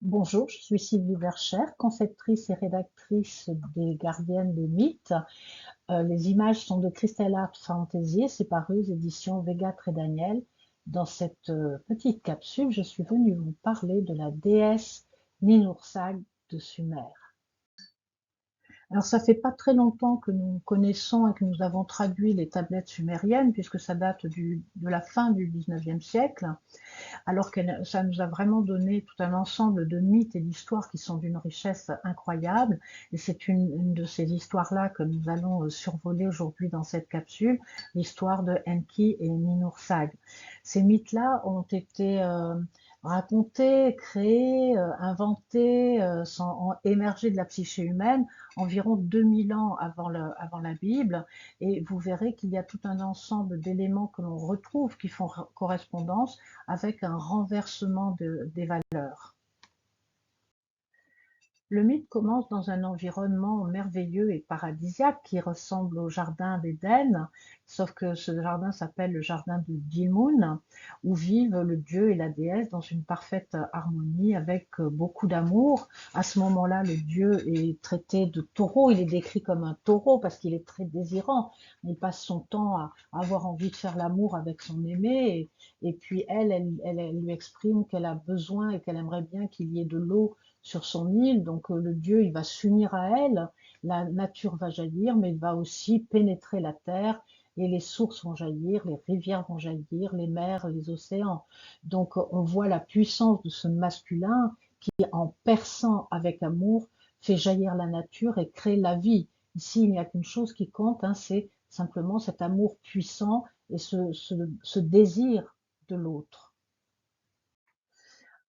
Bonjour, je suis Sylvie Verchères, conceptrice et rédactrice des Gardiennes des Mythes. Les images sont de Crystal Art Fantasy et c'est paru aux éditions Vegat et Daniel. Dans cette petite capsule, je suis venue vous parler de la déesse Ninhursag de Sumer. Alors ça fait pas très longtemps que nous connaissons et que nous avons traduit les tablettes sumériennes, puisque ça date de la fin du 19e siècle. Alors que ça nous a vraiment donné tout un ensemble de mythes et d'histoires qui sont d'une richesse incroyable. Et c'est une de ces histoires-là que nous allons survoler aujourd'hui dans cette capsule, l'histoire de Enki et Ninhursag. Ces mythes-là ont été racontés, créés, inventés, ont émergé de la psyché humaine environ 2000 ans avant la Bible, et vous verrez qu'il y a tout un ensemble d'éléments que l'on retrouve qui font correspondance avec un renversement des valeurs. Le mythe commence dans un environnement merveilleux et paradisiaque qui ressemble au jardin d'Éden, sauf que ce jardin s'appelle le jardin de Dilmun, où vivent le dieu et la déesse dans une parfaite harmonie avec beaucoup d'amour. À ce moment-là, le dieu est traité de taureau, il est décrit comme un taureau parce qu'il est très désirant. Il passe son temps à avoir envie de faire l'amour avec son aimé, et puis elle lui exprime qu'elle a besoin et qu'elle aimerait bien qu'il y ait de l'eau sur son île, donc le dieu il va s'unir à elle, la nature va jaillir, mais il va aussi pénétrer la terre et les sources vont jaillir, les rivières vont jaillir, les mers, les océans. Donc on voit la puissance de ce masculin qui, en perçant avec amour, fait jaillir la nature et crée la vie. Ici, il n'y a qu'une chose qui compte, hein, c'est simplement cet amour puissant et ce désir de l'autre.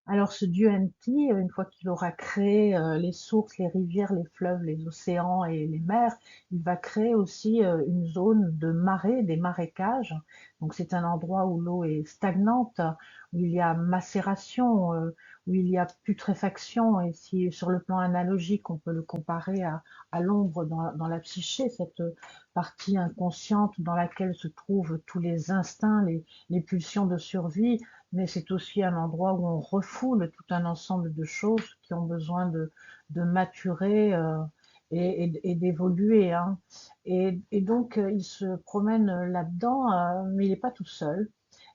Alors ce dieu Enki, une fois qu'il aura créé les sources, les rivières, les fleuves, les océans et les mers, il va créer aussi une zone de marais, des marécages. Donc c'est un endroit où l'eau est stagnante, où il y a macération, où il y a putréfaction. Et si sur le plan analogique, on peut le comparer à l'ombre dans la psyché, cette partie inconsciente dans laquelle se trouvent tous les instincts, les pulsions de survie, mais c'est aussi un endroit où on refoule tout un ensemble de choses qui ont besoin de maturer et d'évoluer, hein. Et donc, il se promène là-dedans, mais il n'est pas tout seul.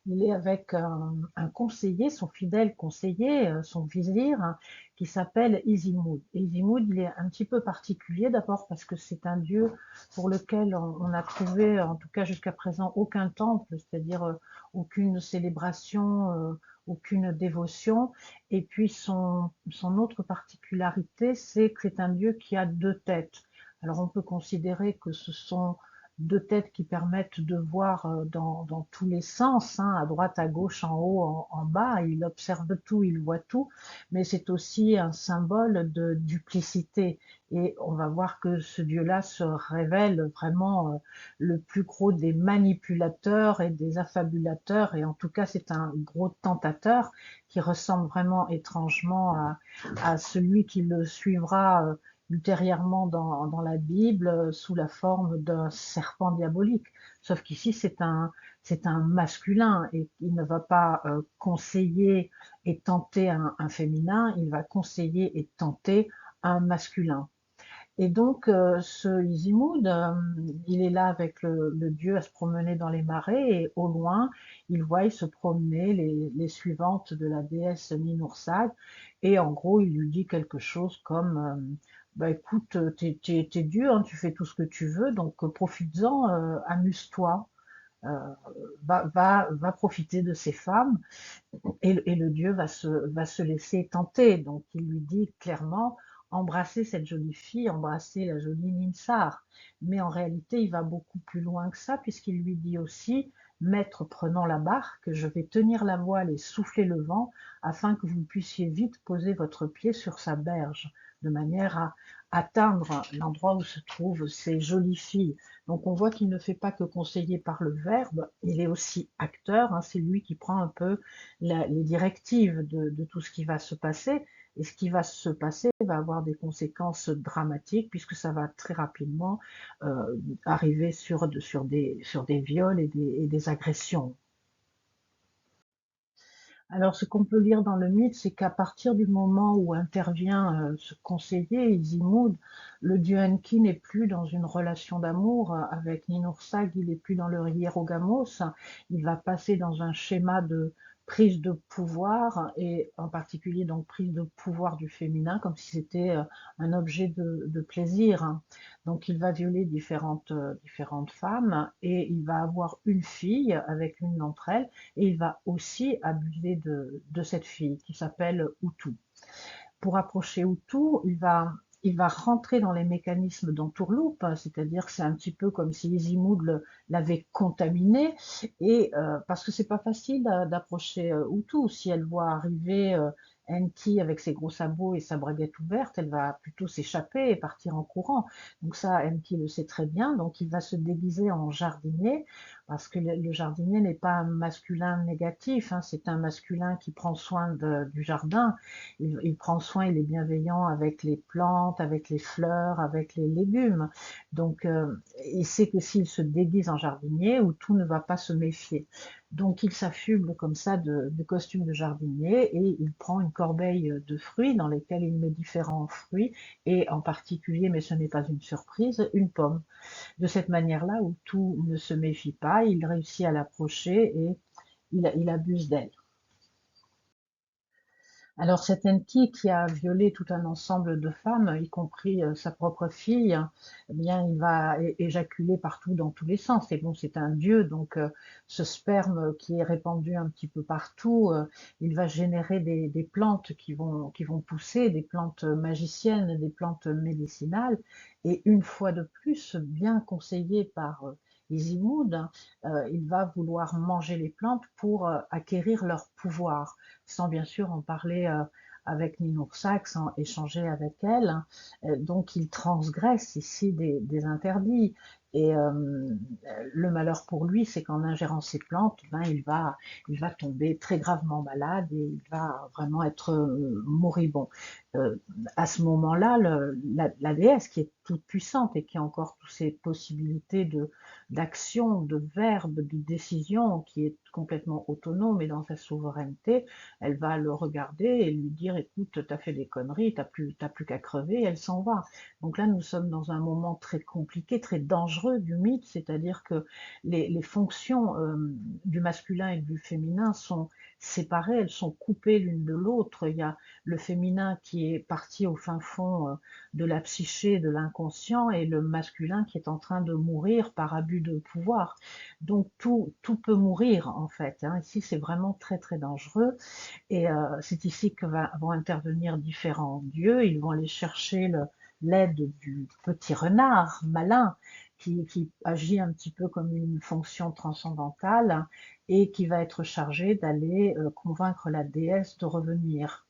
Il est avec un conseiller, son fidèle conseiller, son vizir, hein, qui s'appelle Izimud. Et Izimud, il est un petit peu particulier, d'abord parce que c'est un dieu pour lequel on n'a trouvé, en tout cas jusqu'à présent, aucun temple, c'est-à-dire aucune célébration, aucune dévotion. Et puis son autre particularité, c'est que c'est un dieu qui a deux têtes. Alors on peut considérer que ce sont deux têtes qui permettent de voir dans tous les sens, hein, à droite, à gauche, en haut, en bas. Il observe tout, il voit tout, mais c'est aussi un symbole de duplicité. Et on va voir que ce dieu-là se révèle vraiment le plus gros des manipulateurs et des affabulateurs, et en tout cas c'est un gros tentateur qui ressemble vraiment étrangement à celui qui le suivra ultérieurement dans la Bible sous la forme d'un serpent diabolique. Sauf qu'ici, c'est un masculin et il ne va pas conseiller et tenter un féminin, il va conseiller et tenter un masculin. Et donc, ce Izimud, il est là avec le dieu à se promener dans les marais, et au loin, il voit se promener les suivantes de la déesse Ninhursag, et en gros, il lui dit quelque chose comme bah écoute, t'es Dieu, hein, tu fais tout ce que tu veux, donc profites-en, amuse-toi, euh, va profiter de ces femmes, et le dieu va se laisser tenter. Donc il lui dit clairement, embrasser cette jolie fille, embrasser la jolie Ninsar. Mais en réalité, il va beaucoup plus loin que ça, puisqu'il lui dit aussi, maître prenant la barque, je vais tenir la voile et souffler le vent, afin que vous puissiez vite poser votre pied sur sa berge, de manière à atteindre l'endroit où se trouvent ces jolies filles. Donc on voit qu'il ne fait pas que conseiller par le verbe, il est aussi acteur, hein, c'est lui qui prend un peu les directives de tout ce qui va se passer. Et ce qui va se passer va avoir des conséquences dramatiques, puisque ça va très rapidement arriver sur des viols et des agressions. Alors, ce qu'on peut lire dans le mythe, c'est qu'à partir du moment où intervient ce conseiller, Izimoud, le dieu Enki n'est plus dans une relation d'amour avec Ninhursag, il n'est plus dans le hiérogamos, il va passer dans un schéma de prise de pouvoir, et en particulier donc prise de pouvoir du féminin, comme si c'était un objet de plaisir, hein. Donc il va violer différentes femmes, et il va avoir une fille avec une d'entre elles, et il va aussi abuser de cette fille qui s'appelle Utu. Pour approcher Utu, il va rentrer dans les mécanismes d'entourloupe, c'est-à-dire que c'est un petit peu comme si Izimoud l'avait contaminé, et parce que c'est pas facile d'approcher Utu. Si elle voit arriver Enki avec ses gros sabots et sa braguette ouverte, elle va plutôt s'échapper et partir en courant. Donc ça, Enki le sait très bien, donc il va se déguiser en jardinier, parce que le jardinier n'est pas un masculin négatif, hein, c'est un masculin qui prend soin du jardin. Il prend soin, il est bienveillant avec les plantes, avec les fleurs, avec les légumes. Donc, il sait que s'il se déguise en jardinier, ou tout ne va pas se méfier. Donc, il s'affuble comme ça de costume de jardinier, et il prend une corbeille de fruits dans lesquels il met différents fruits, et en particulier, mais ce n'est pas une surprise, une pomme. De cette manière-là, où tout ne se méfie pas, il réussit à l'approcher, et il abuse d'elle. Alors cet Enki qui a violé tout un ensemble de femmes, y compris sa propre fille, eh bien il va éjaculer partout dans tous les sens. Et bon, c'est un dieu, donc ce sperme qui est répandu un petit peu partout, il va générer des plantes qui vont pousser, des plantes magiciennes, des plantes médicinales. Et une fois de plus, bien conseillé par Izimoud, il va vouloir manger les plantes pour acquérir leur pouvoir, sans bien sûr en parler avec Ninhursag, sans échanger avec elle, hein. Donc il transgresse ici des interdits. Et le malheur pour lui, c'est qu'en ingérant ces plantes, ben, il va tomber très gravement malade, et il va vraiment être moribond. Euh, à ce moment-là, la déesse, qui est toute puissante et qui a encore toutes ces possibilités d'action, de verbe, de décision, qui est complètement autonome et dans sa souveraineté, elle va le regarder et lui dire: écoute, t'as fait des conneries, t'as plus qu'à crever, et elle s'en va. Donc là, nous sommes dans un moment très compliqué, très dangereux du mythe, c'est-à-dire que les fonctions du masculin et du féminin sont séparées, elles sont coupées l'une de l'autre. Il y a le féminin qui est parti au fin fond de la psyché, de l'inconscient, et le masculin qui est en train de mourir par abus de pouvoir. Donc tout peut mourir en fait, hein. Ici, c'est vraiment très très dangereux, et c'est ici que vont intervenir différents dieux. Ils vont aller chercher l'aide du petit renard malin, qui agit un petit peu comme une fonction transcendantale, et qui va être chargé d'aller convaincre la déesse de revenir.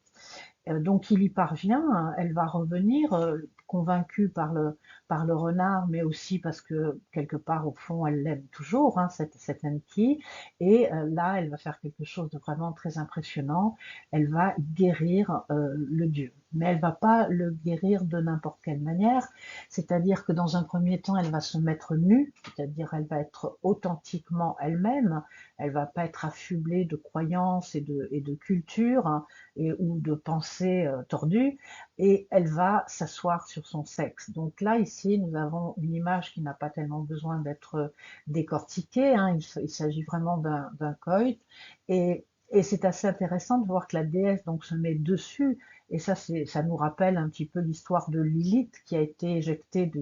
Donc il y parvient, hein. Elle va revenir convaincue par le renard, mais aussi parce que quelque part au fond elle l'aime toujours, hein, cette Enki. Et là elle va faire quelque chose de vraiment très impressionnant. Elle va guérir le dieu, mais elle va pas le guérir de n'importe quelle manière. C'est-à-dire que dans un premier temps elle va se mettre nue, c'est-à-dire elle va être authentiquement elle-même. Elle va pas être affublée de croyances et de culture, hein, ou de pensées tordues, et elle va s'asseoir sur son sexe. Donc là, ici, nous avons une image qui n'a pas tellement besoin d'être décortiquée, hein. Il s'agit vraiment d'un coït, et c'est assez intéressant de voir que la déesse donc se met dessus, et ça nous rappelle un petit peu l'histoire de Lilith qui a été éjectée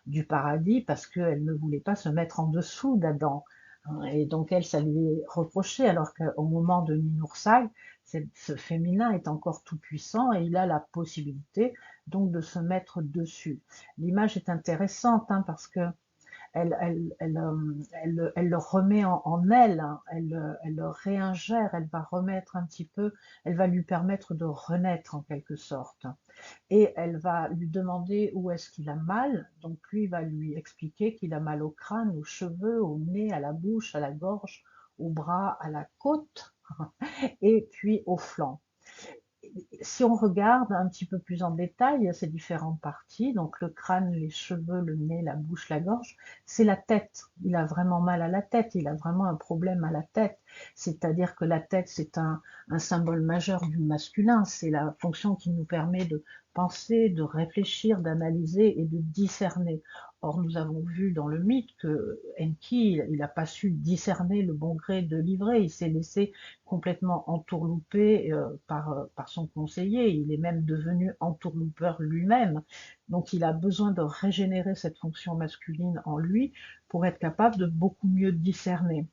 du paradis parce qu'elle ne voulait pas se mettre en dessous d'Adam, hein. Et donc elle, ça lui est reproché, alors qu'au moment de Ninhursag, ce féminin est encore tout puissant, et il a la possibilité donc de se mettre dessus. L'image est intéressante, hein, parce que elle le remet en elle, hein. Elle le réingère, elle va remettre un petit peu, elle va lui permettre de renaître en quelque sorte. Et elle va lui demander où est-ce qu'il a mal. Donc lui va lui expliquer qu'il a mal au crâne, aux cheveux, au nez, à la bouche, à la gorge, au bras, à la côte, et puis au flanc. Si on regarde un petit peu plus en détail ces différentes parties, donc le crâne, les cheveux, le nez, la bouche, la gorge, c'est la tête. Il a vraiment mal à la tête, il a vraiment un problème à la tête. C'est-à-dire que la tête, c'est un symbole majeur du masculin, c'est la fonction qui nous permet de penser, de réfléchir, d'analyser et de discerner. Or, nous avons vu dans le mythe que Enki, il n'a pas su discerner le bon gré de l'ivraie, il s'est laissé complètement entourloupé par son conseiller, il est même devenu entourloupeur lui-même, donc il a besoin de régénérer cette fonction masculine en lui pour être capable de beaucoup mieux discerner.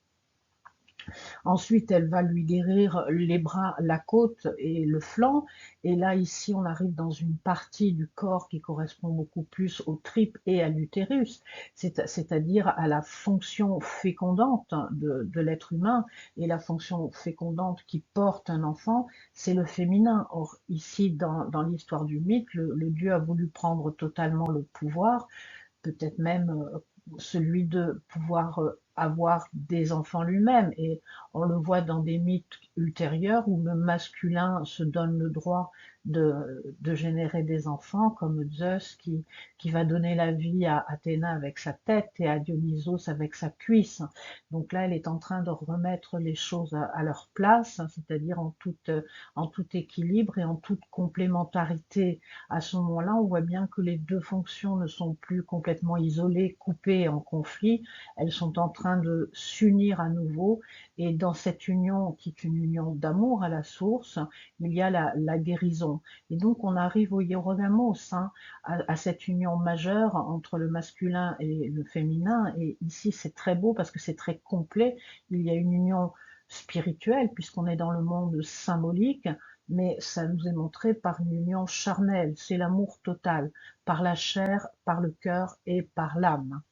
Ensuite, elle va lui guérir les bras, la côte et le flanc. Et là, ici, on arrive dans une partie du corps qui correspond beaucoup plus aux tripes et à l'utérus, c'est-à-dire à la fonction fécondante de l'être humain. Et la fonction fécondante qui porte un enfant, c'est le féminin. Or, ici, dans l'histoire du mythe, le dieu a voulu prendre totalement le pouvoir, peut-être même celui de pouvoir avoir des enfants lui-même. Et on le voit dans des mythes ultérieurs où le masculin se donne le droit de générer des enfants, comme Zeus qui va donner la vie à Athéna avec sa tête et à Dionysos avec sa cuisse. Donc là, elle est en train de remettre les choses à leur place, c'est-à-dire en tout équilibre et en toute complémentarité. À ce moment-là, on voit bien que les deux fonctions ne sont plus complètement isolées, coupées en conflit, elles sont en train de s'unir à nouveau, et dans cette union, qui est une union d'amour à la source, il y a la guérison. Et donc on arrive au Hierogamos, hein, à cette union majeure entre le masculin et le féminin, et ici c'est très beau parce que c'est très complet, il y a une union spirituelle, puisqu'on est dans le monde symbolique, mais ça nous est montré par une union charnelle, c'est l'amour total, par la chair, par le cœur et par l'âme.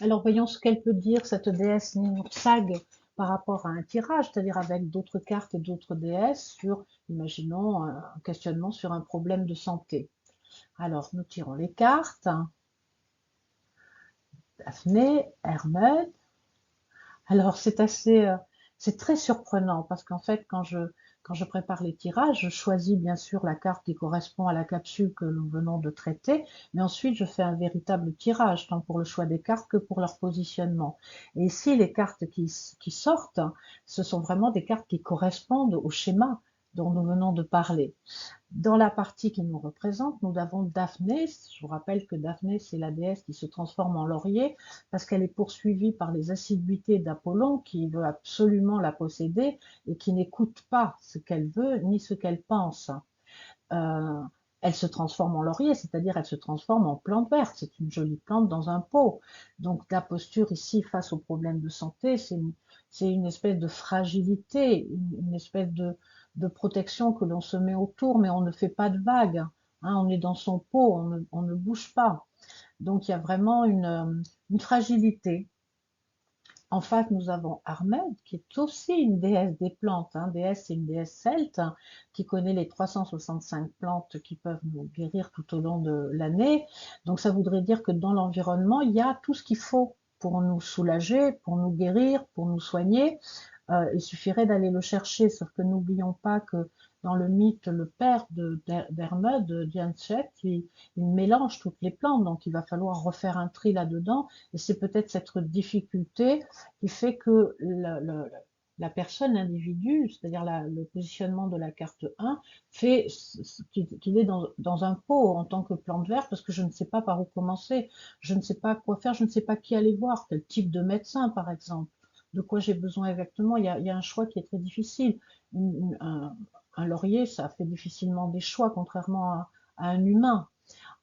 Alors voyons ce qu'elle peut dire, cette déesse Ninhursag, par rapport à un tirage, c'est-à-dire avec d'autres cartes et d'autres déesses sur, imaginons, un questionnement sur un problème de santé. Alors, nous tirons les cartes. Daphné, Hermède. Alors, c'est très surprenant parce qu'en fait, quand je prépare les tirages, je choisis bien sûr la carte qui correspond à la capsule que nous venons de traiter, mais ensuite je fais un véritable tirage, tant pour le choix des cartes que pour leur positionnement. Et ici, les cartes qui sortent, ce sont vraiment des cartes qui correspondent au schéma dont nous venons de parler. Dans la partie qui nous représente, nous avons Daphné. Je vous rappelle que Daphné, c'est la déesse qui se transforme en laurier parce qu'elle est poursuivie par les assiduités d'Apollon qui veut absolument la posséder et qui n'écoute pas ce qu'elle veut ni ce qu'elle pense. Euh, Elle se transforme en laurier, c'est-à-dire elle se transforme en plante verte. C'est une jolie plante dans un pot. Donc la posture ici face aux problèmes de santé, c'est une espèce de fragilité, une espèce de protection que l'on se met autour, mais on ne fait pas de vagues. Hein, on est dans son pot, on ne bouge pas. Donc il y a vraiment une fragilité. En face, nous avons Ahmed, qui est aussi une déesse des plantes. Hein. Déesse, c'est une déesse celte hein, qui connaît les 365 plantes qui peuvent nous guérir tout au long de l'année. Donc ça voudrait dire que dans l'environnement, il y a tout ce qu'il faut pour nous soulager, pour nous guérir, pour nous soigner. Il suffirait d'aller le chercher, sauf que n'oublions pas que dans le mythe, le père d'Hermod, Dianset, il mélange toutes les plantes, donc il va falloir refaire un tri là-dedans, et c'est peut-être cette difficulté qui fait que la personne, l'individu, c'est-à-dire le positionnement de la carte 1, fait qu'il est dans un pot en tant que plante verte, parce que je ne sais pas par où commencer, je ne sais pas quoi faire, je ne sais pas qui aller voir, quel type de médecin par exemple, de quoi j'ai besoin exactement, il y a un choix qui est très difficile. Un laurier, ça fait difficilement des choix, contrairement à un humain.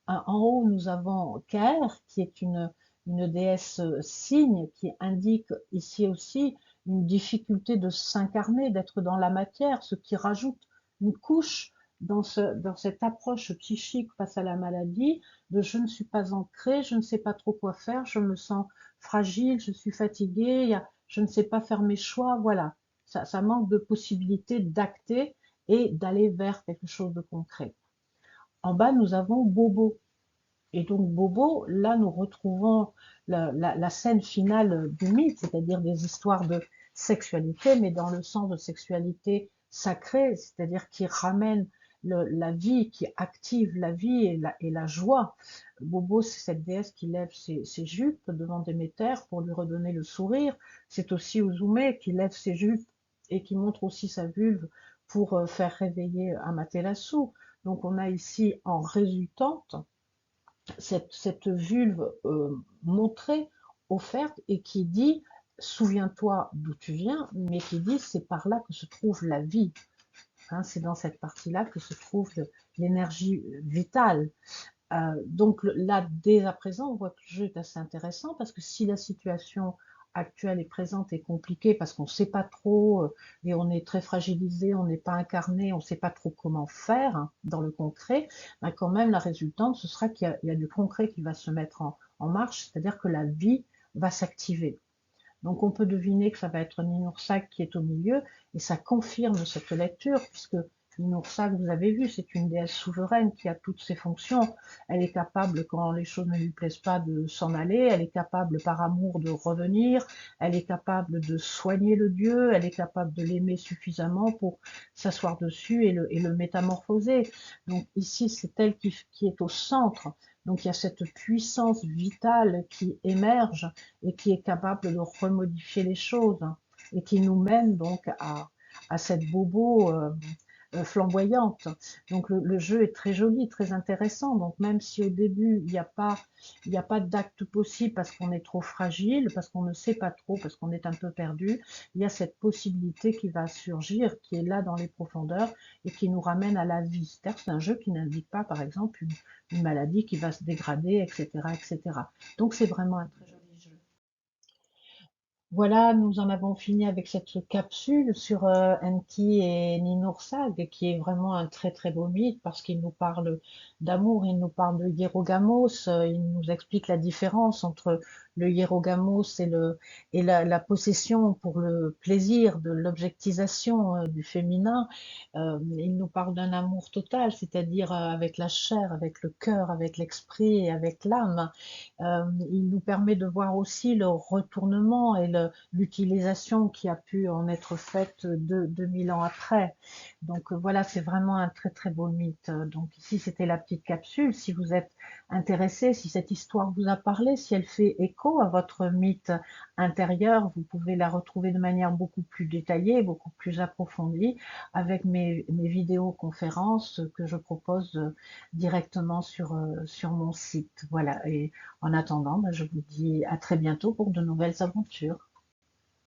En haut, nous avons Caer, qui est une déesse cygne, qui indique ici aussi une difficulté de s'incarner, d'être dans la matière, ce qui rajoute une couche dans cette approche psychique face à la maladie, de je ne suis pas ancré, je ne sais pas trop quoi faire, je me sens fragile, je suis fatiguée, je ne sais pas faire mes choix, voilà. Ça manque de possibilités d'acter et d'aller vers quelque chose de concret. En bas, nous avons Bobo. Et donc Bobo, là, nous retrouvons la scène finale du mythe, c'est-à-dire des histoires sexualité, mais dans le sens de sexualité sacrée, c'est-à-dire qui ramène la vie, qui active la vie et la joie. Bobo, c'est cette déesse qui lève ses jupes devant Déméter pour lui redonner le sourire. C'est aussi Ozoumé qui lève ses jupes et qui montre aussi sa vulve pour faire réveiller Amaterasu. Donc on a ici en résultante cette vulve montrée, offerte, et qui dit souviens-toi d'où tu viens, mais qui dit c'est par là que se trouve la vie. Hein, c'est dans cette partie-là que se trouve l'énergie vitale. Donc là, dès à présent, on voit que le jeu est assez intéressant parce que si la situation actuelle est présente et compliquée parce qu'on ne sait pas trop et on est très fragilisé, on n'est pas incarné, on ne sait pas trop comment faire hein, dans le concret, ben quand même la résultante, ce sera qu'il y a du concret qui va se mettre en marche, c'est-à-dire que la vie va s'activer. Donc on peut deviner que ça va être Ninursak qui est au milieu, et ça confirme cette lecture, puisque Ninursak, vous avez vu, c'est une déesse souveraine qui a toutes ses fonctions. Elle est capable, quand les choses ne lui plaisent pas, de s'en aller, elle est capable par amour de revenir, elle est capable de soigner le dieu, elle est capable de l'aimer suffisamment pour s'asseoir dessus et le métamorphoser. Donc ici, c'est elle qui est au centre. Donc il y a cette puissance vitale qui émerge et qui est capable de remodifier les choses et qui nous mène donc à cette bobo flamboyante. Donc le jeu est très joli, très intéressant. Donc même si au début il n'y a pas d'acte possible parce qu'on est trop fragile, parce qu'on ne sait pas trop, parce qu'on est un peu perdu, il y a cette possibilité qui va surgir, qui est là dans les profondeurs et qui nous ramène à la vie. C'est-à-dire que c'est un jeu qui n'indique pas, par exemple, une maladie qui va se dégrader, etc., etc. Donc c'est vraiment un très joli jeu. Voilà, nous en avons fini avec cette capsule sur Enki et Ninhursag, qui est vraiment un très très beau mythe parce qu'il nous parle d'amour, il nous parle de hiérogamos, il nous explique la différence entre le hiérogamos et la possession pour le plaisir de l'objectisation du féminin. Il nous parle d'un amour total, c'est-à-dire avec la chair, avec le cœur, avec l'esprit et avec l'âme. Il nous permet de voir aussi le retournement et l'utilisation qui a pu en être faite 2000 ans après. Donc voilà, c'est vraiment un très très beau mythe. Donc ici, c'était la petite capsule. Si vous êtes intéressé, si cette histoire vous a parlé, si elle fait écho à votre mythe intérieur, vous pouvez la retrouver de manière beaucoup plus détaillée, beaucoup plus approfondie avec mes vidéoconférences que je propose directement sur mon site. Voilà. Et en attendant, ben, je vous dis à très bientôt pour de nouvelles aventures.